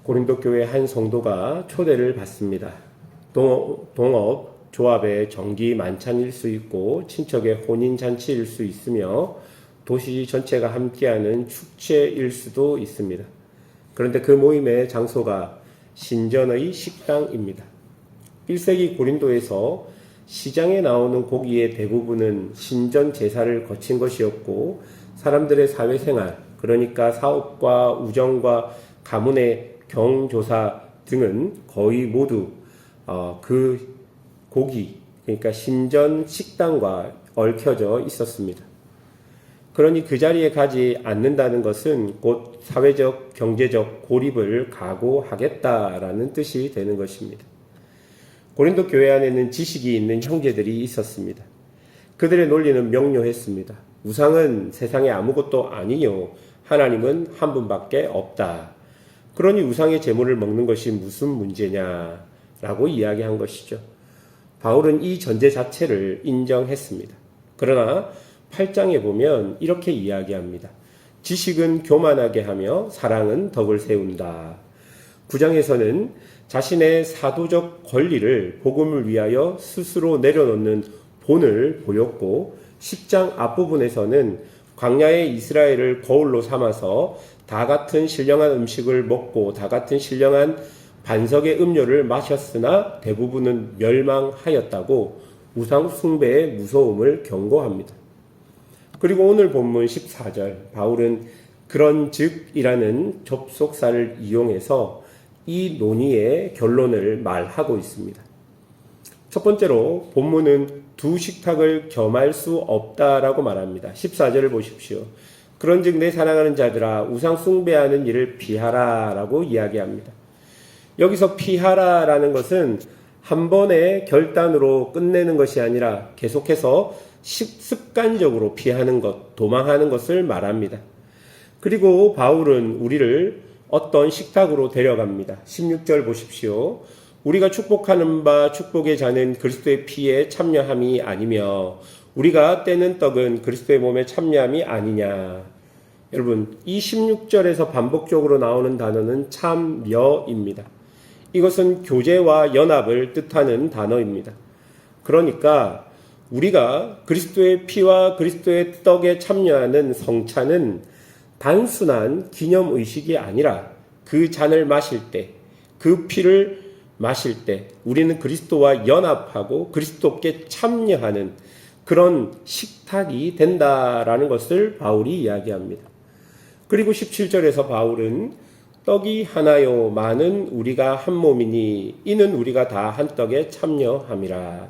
고린도 교회 한 성도가 초대를 받습니다. 동업, 조합의 정기 만찬일 수 있고 친척의 혼인잔치일 수 있으며 도시 전체가 함께하는 축제일 수도 있습니다. 그런데 그 모임의 장소가 신전의 식당입니다. 1세기 고린도에서 시장에 나오는 고기의 대부분은 신전 제사를 거친 것이었고 사람들의 사회생활, 그러니까 사업과 우정과 가문의 경조사 등은 거의 모두 그 고기, 그러니까 신전 식당과 얽혀져 있었습니다. 그러니 그 자리에 가지 않는다는 것은 곧 사회적, 경제적 고립을 각오하겠다라는 뜻이 되는 것입니다. 고린도 교회 안에는 지식이 있는 형제들이 있었습니다. 그들의 논리는 명료했습니다. 우상은 세상에 아무것도 아니요, 하나님은 한 분밖에 없다. 그러니 우상의 제물을 먹는 것이 무슨 문제냐라고 이야기한 것이죠. 바울은 이 전제 자체를 인정했습니다. 그러나 8장에 보면 이렇게 이야기합니다. 지식은 교만하게 하며 사랑은 덕을 세운다. 9장에서는 자신의 사도적 권리를 복음을 위하여 스스로 내려놓는 본을 보였고 10장 앞부분에서는 광야의 이스라엘을 거울로 삼아서 다 같은 신령한 음식을 먹고 다 같은 신령한 반석의 음료를 마셨으나 대부분은 멸망하였다고 우상 숭배의 무서움을 경고합니다. 그리고 오늘 본문 14절 바울은 그런즉이라는 접속사를 이용해서 이 논의의 결론을 말하고 있습니다. 첫 번째로 본문은 두 식탁을 겸할 수 없다라고 말합니다. 14절을 보십시오. 그런즉 내 사랑하는 자들아 우상 숭배하는 일을 피하라 라고 이야기합니다. 여기서 피하라라는 것은 한 번의 결단으로 끝내는 것이 아니라 계속해서 습관적으로 피하는 것, 도망하는 것을 말합니다. 그리고 바울은 우리를 어떤 식탁으로 데려갑니다. 16절 보십시오. 우리가 축복하는 바 축복의 자는 그리스도의 피에 참여함이 아니며 우리가 떼는 떡은 그리스도의 몸에 참여함이 아니냐. 여러분, 이 16절에서 반복적으로 나오는 단어는 참여입니다. 이것은 교제와 연합을 뜻하는 단어입니다. 그러니까 우리가 그리스도의 피와 그리스도의 떡에 참여하는 성찬은 단순한 기념의식이 아니라 그 잔을 마실 때, 그 피를 마실 때 우리는 그리스도와 연합하고 그리스도께 참여하는 그런 식탁이 된다라는 것을 바울이 이야기합니다. 그리고 17절에서 바울은 떡이 하나요 많은 우리가 한 몸이니 이는 우리가 다 한 떡에 참여함이라.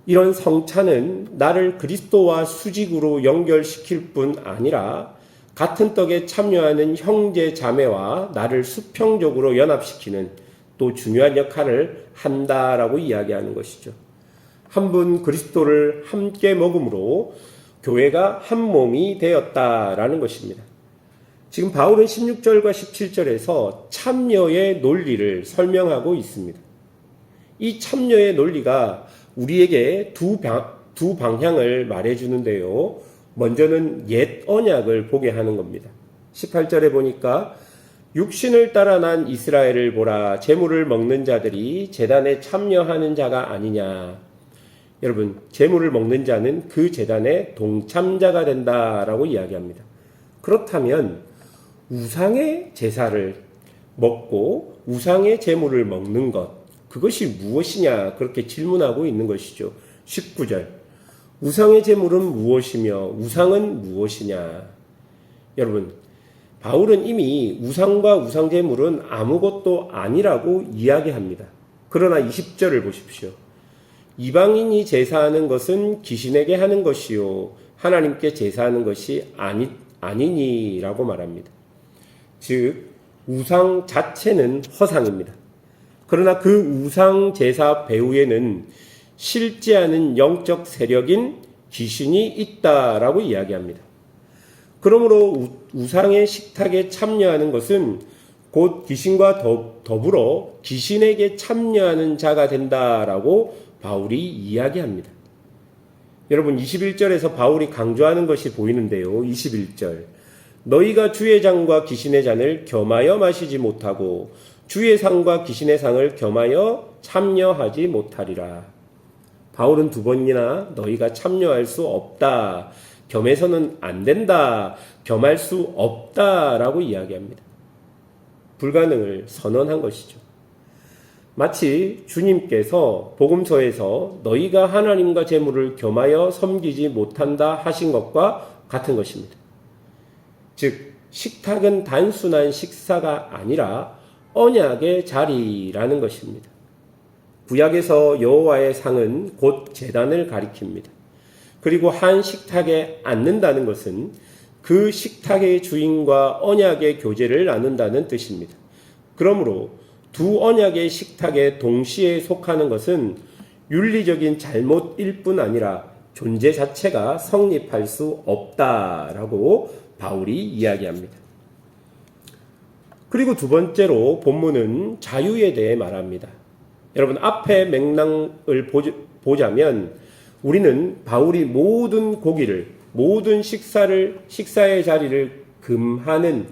이런 성찬은 나를 그리스도와 수직으로 연결시킬 뿐 아니라 같은 떡에 참여하는 형제 자매와 나를 수평적으로 연합시키는 또 중요한 역할을 한다라고 이야기하는 것이죠. 한 분 그리스도를 함께 먹음으로 교회가 한 몸이 되었다라는 것입니다. 지금 바울은 16절과 17절에서 참여의 논리를 설명하고 있습니다. 이 참여의 논리가 우리에게 두 방향을 말해주는데요. 먼저는 옛 언약을 보게 하는 겁니다. 18절에 보니까 육신을 따라 난 이스라엘을 보라. 제물을 먹는 자들이 제단에 참여하는 자가 아니냐. 여러분, 제물을 먹는 자는 그 제단의 동참자가 된다라고 이야기합니다. 그렇다면 우상의 제사를 먹고 우상의 제물을 먹는 것, 그것이 무엇이냐 그렇게 질문하고 있는 것이죠. 19절 우상의 제물은 무엇이며 우상은 무엇이냐. 여러분, 바울은 이미 우상과 우상 제물은 아무것도 아니라고 이야기합니다. 그러나 20절을 보십시오. 이방인이 제사하는 것은 귀신에게 하는 것이요 하나님께 제사하는 것이 아니니라고 말합니다. 즉 우상 자체는 허상입니다. 그러나 그 우상 제사 배후에는 실제하는 영적 세력인 귀신이 있다라고 이야기합니다. 그러므로 우상의 식탁에 참여하는 것은 곧 귀신과 더불어 귀신에게 참여하는 자가 된다라고 바울이 이야기합니다. 여러분, 21절에서 바울이 강조하는 것이 보이는데요. 21절 너희가 주의 잔과 귀신의 잔을 겸하여 마시지 못하고 주의 상과 귀신의 상을 겸하여 참여하지 못하리라. 바울은 두 번이나 너희가 참여할 수 없다, 겸해서는 안 된다, 겸할 수 없다라고 이야기합니다. 불가능을 선언한 것이죠. 마치 주님께서 복음서에서 너희가 하나님과 재물을 겸하여 섬기지 못한다 하신 것과 같은 것입니다. 즉 식탁은 단순한 식사가 아니라 언약의 자리라는 것입니다. 구약에서 여호와의 상은 곧 제단을 가리킵니다. 그리고 한 식탁에 앉는다는 것은 그 식탁의 주인과 언약의 교제를 나눈다는 뜻입니다. 그러므로 두 언약의 식탁에 동시에 속하는 것은 윤리적인 잘못일 뿐 아니라 존재 자체가 성립할 수 없다라고 바울이 이야기합니다. 그리고 두 번째로 본문은 자유에 대해 말합니다. 여러분 앞에 맥락을 보자면 우리는 바울이 모든 고기를, 모든 식사의 자리를 금하는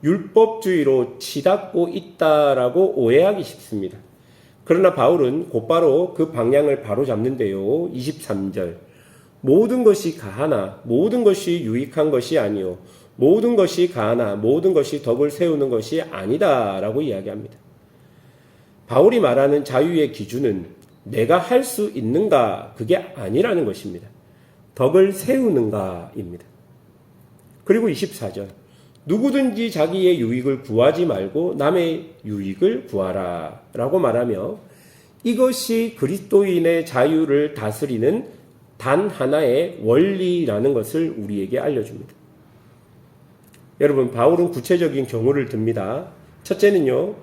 율법주의로 치닫고 있다라고 오해하기 쉽습니다. 그러나 바울은 곧바로 그 방향을 바로 잡는데요. 23절. 모든 것이 가하나 모든 것이 유익한 것이 아니요 모든 것이 가하나 모든 것이 덕을 세우는 것이 아니다라고 이야기합니다. 바울이 말하는 자유의 기준은 내가 할 수 있는가 그게 아니라는 것입니다. 덕을 세우는가입니다. 그리고 24절. 누구든지 자기의 유익을 구하지 말고 남의 유익을 구하라 라고 말하며 이것이 그리스도인의 자유를 다스리는 단 하나의 원리라는 것을 우리에게 알려줍니다. 여러분 바울은 구체적인 경우를 듭니다. 첫째는요.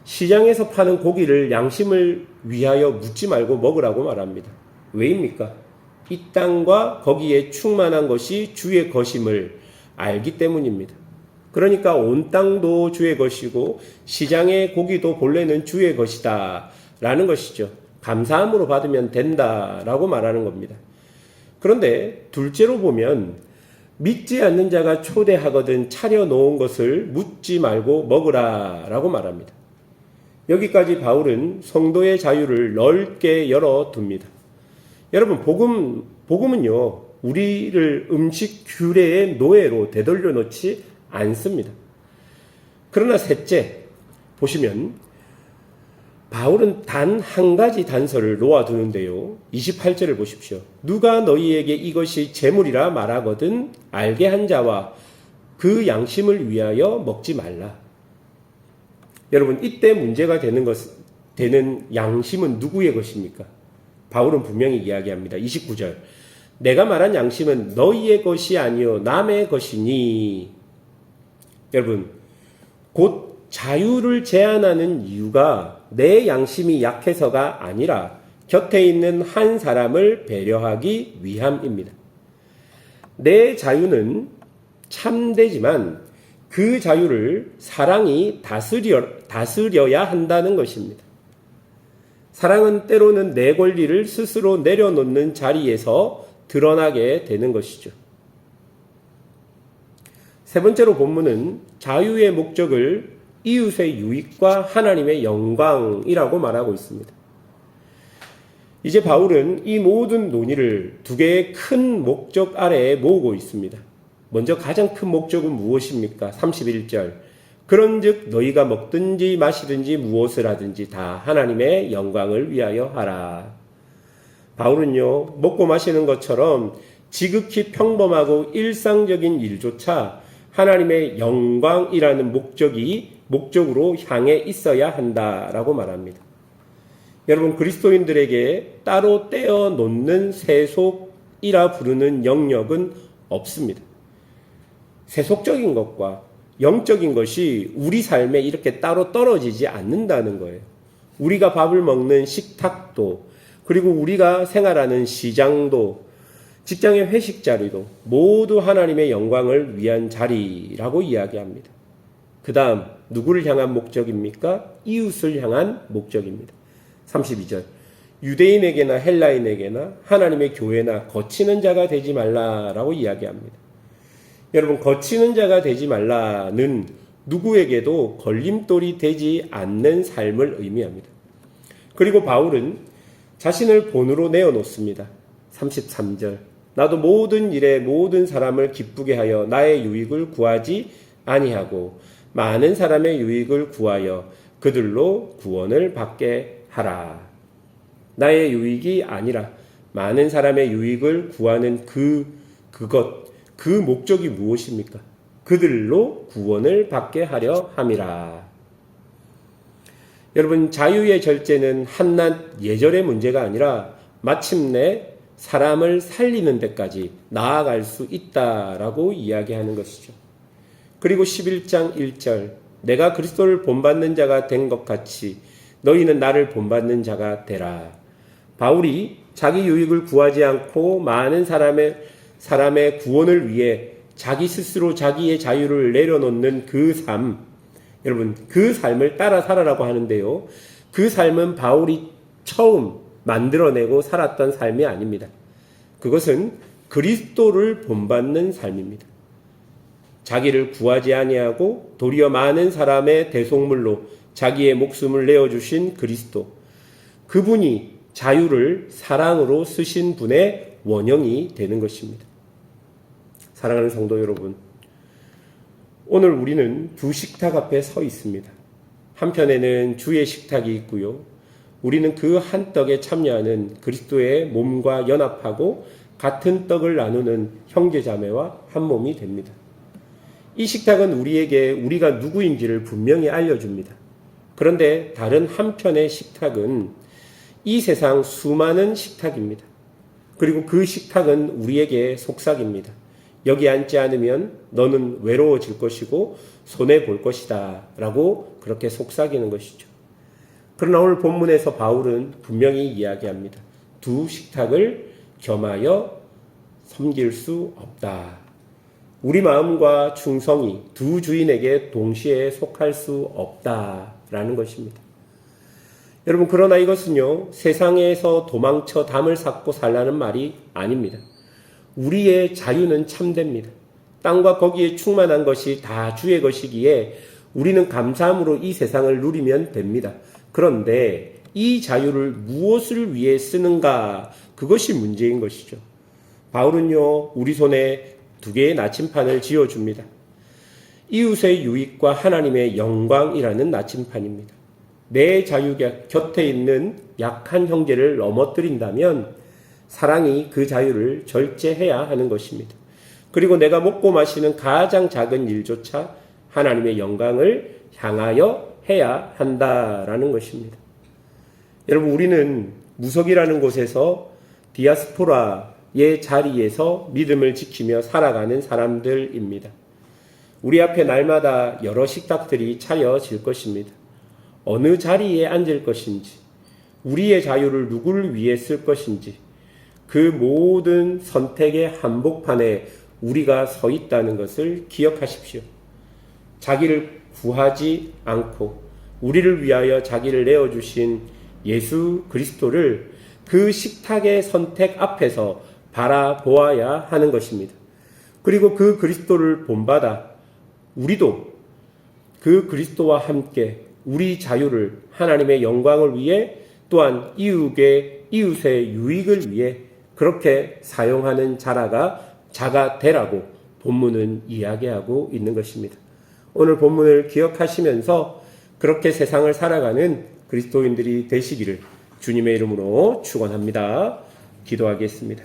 시장에서 파는 고기를 양심을 위하여 묻지 말고 먹으라고 말합니다. 왜입니까? 이 땅과 거기에 충만한 것이 주의 것임을 알기 때문입니다. 그러니까 온 땅도 주의 것이고 시장의 고기도 본래는 주의 것이다 라는 것이죠. 감사함으로 받으면 된다라고 말하는 겁니다. 그런데 둘째로 보면 믿지 않는 자가 초대하거든 차려놓은 것을 묻지 말고 먹으라 라고 말합니다. 여기까지 바울은 성도의 자유를 넓게 열어둡니다. 여러분 복음은요 우리를 음식 규례의 노예로 되돌려 놓지 않습니다. 그러나 셋째 보시면 바울은 단 한 가지 단서를 놓아두는데요. 28절을 보십시오. 누가 너희에게 이것이 재물이라 말하거든 알게 한 자와 그 양심을 위하여 먹지 말라. 여러분 이때 문제가 되는 양심은 누구의 것입니까? 바울은 분명히 이야기합니다. 29절. 내가 말한 양심은 너희의 것이 아니요 남의 것이니. 여러분 곧 자유를 제한하는 이유가 내 양심이 약해서가 아니라 곁에 있는 한 사람을 배려하기 위함입니다. 내 자유는 참되지만 그 자유를 사랑이 다스려야 한다는 것입니다. 사랑은 때로는 내 권리를 스스로 내려놓는 자리에서 드러나게 되는 것이죠. 세 번째로 본문은 자유의 목적을 이웃의 유익과 하나님의 영광이라고 말하고 있습니다. 이제 바울은 이 모든 논의를 두 개의 큰 목적 아래에 모으고 있습니다. 먼저 가장 큰 목적은 무엇입니까? 31절. 그런즉 너희가 먹든지 마시든지 무엇을 하든지 다 하나님의 영광을 위하여 하라. 바울은요, 먹고 마시는 것처럼 지극히 평범하고 일상적인 일조차 하나님의 영광이라는 목적으로 향해 있어야 한다라고 말합니다. 여러분 그리스도인들에게 따로 떼어 놓는 세속이라 부르는 영역은 없습니다. 세속적인 것과 영적인 것이 우리 삶에 이렇게 따로 떨어지지 않는다는 거예요. 우리가 밥을 먹는 식탁도 그리고 우리가 생활하는 시장도 직장의 회식 자리도 모두 하나님의 영광을 위한 자리라고 이야기합니다. 그 다음 누구를 향한 목적입니까? 이웃을 향한 목적입니다. 32절. 유대인에게나 헬라인에게나 하나님의 교회나 거치는 자가 되지 말라라고 이야기합니다. 여러분, 거치는 자가 되지 말라는 누구에게도 걸림돌이 되지 않는 삶을 의미합니다. 그리고 바울은 자신을 본으로 내어놓습니다. 33절. 나도 모든 일에 모든 사람을 기쁘게 하여 나의 유익을 구하지 아니하고 많은 사람의 유익을 구하여 그들로 구원을 받게 하라. 나의 유익이 아니라 많은 사람의 유익을 구하는 그 목적이 무엇입니까? 그들로 구원을 받게 하려 함이라. 여러분, 자유의 절제는 한낱 예절의 문제가 아니라 마침내 사람을 살리는 데까지 나아갈 수 있다라고 이야기하는 것이죠. 그리고 11장 1절, 내가 그리스도를 본받는 자가 된 것 같이 너희는 나를 본받는 자가 되라. 바울이 자기 유익을 구하지 않고 많은 사람의 구원을 위해 자기 스스로 자기의 자유를 내려놓는 그 삶, 여러분, 그 삶을 따라 살아라고 하는데요. 그 삶은 바울이 처음 만들어내고 살았던 삶이 아닙니다. 그것은 그리스도를 본받는 삶입니다. 자기를 구하지 아니하고 도리어 많은 사람의 대속물로 자기의 목숨을 내어주신 그리스도, 그분이 자유를 사랑으로 쓰신 분의 원형이 되는 것입니다. 사랑하는 성도 여러분, 오늘 우리는 두 식탁 앞에 서 있습니다. 한편에는 주의 식탁이 있고요. 우리는 그 한 떡에 참여하는 그리스도의 몸과 연합하고 같은 떡을 나누는 형제자매와 한 몸이 됩니다. 이 식탁은 우리에게 우리가 누구인지를 분명히 알려줍니다. 그런데 다른 한편의 식탁은 이 세상 수많은 식탁입니다. 그리고 그 식탁은 우리에게 속삭입니다. 여기 앉지 않으면 너는 외로워질 것이고 손해볼 것이다 라고 그렇게 속삭이는 것이죠. 그러나 오늘 본문에서 바울은 분명히 이야기합니다. 두 식탁을 겸하여 섬길 수 없다. 우리 마음과 충성이 두 주인에게 동시에 속할 수 없다라는 것입니다. 여러분, 그러나 이것은요, 세상에서 도망쳐 담을 쌓고 살라는 말이 아닙니다. 우리의 자유는 참됩니다. 땅과 거기에 충만한 것이 다 주의 것이기에 우리는 감사함으로 이 세상을 누리면 됩니다. 그런데 이 자유를 무엇을 위해 쓰는가? 그것이 문제인 것이죠. 바울은요, 우리 손에 두 개의 나침판을 지어줍니다. 이웃의 유익과 하나님의 영광이라는 나침판입니다. 내 자유 곁에 있는 약한 형제를 넘어뜨린다면 사랑이 그 자유를 절제해야 하는 것입니다. 그리고 내가 먹고 마시는 가장 작은 일조차 하나님의 영광을 향하여 해야 한다라는 것입니다. 여러분, 우리는 무속이라는 곳에서 디아스포라의 자리에서 믿음을 지키며 살아가는 사람들입니다. 우리 앞에 날마다 여러 식탁들이 차려질 것입니다. 어느 자리에 앉을 것인지, 우리의 자유를 누구를 위해 쓸 것인지, 그 모든 선택의 한복판에 우리가 서 있다는 것을 기억하십시오. 자기를 구하지 않고 우리를 위하여 자기를 내어주신 예수 그리스도를 그 식탁의 선택 앞에서 바라보아야 하는 것입니다. 그리고 그 그리스도를 본받아 우리도 그 그리스도와 함께 우리 자유를 하나님의 영광을 위해 또한 이웃의 유익을 위해 그렇게 사용하는 자가 되라고 본문은 이야기하고 있는 것입니다. 오늘 본문을 기억하시면서 그렇게 세상을 살아가는 그리스도인들이 되시기를 주님의 이름으로 축원합니다. 기도하겠습니다.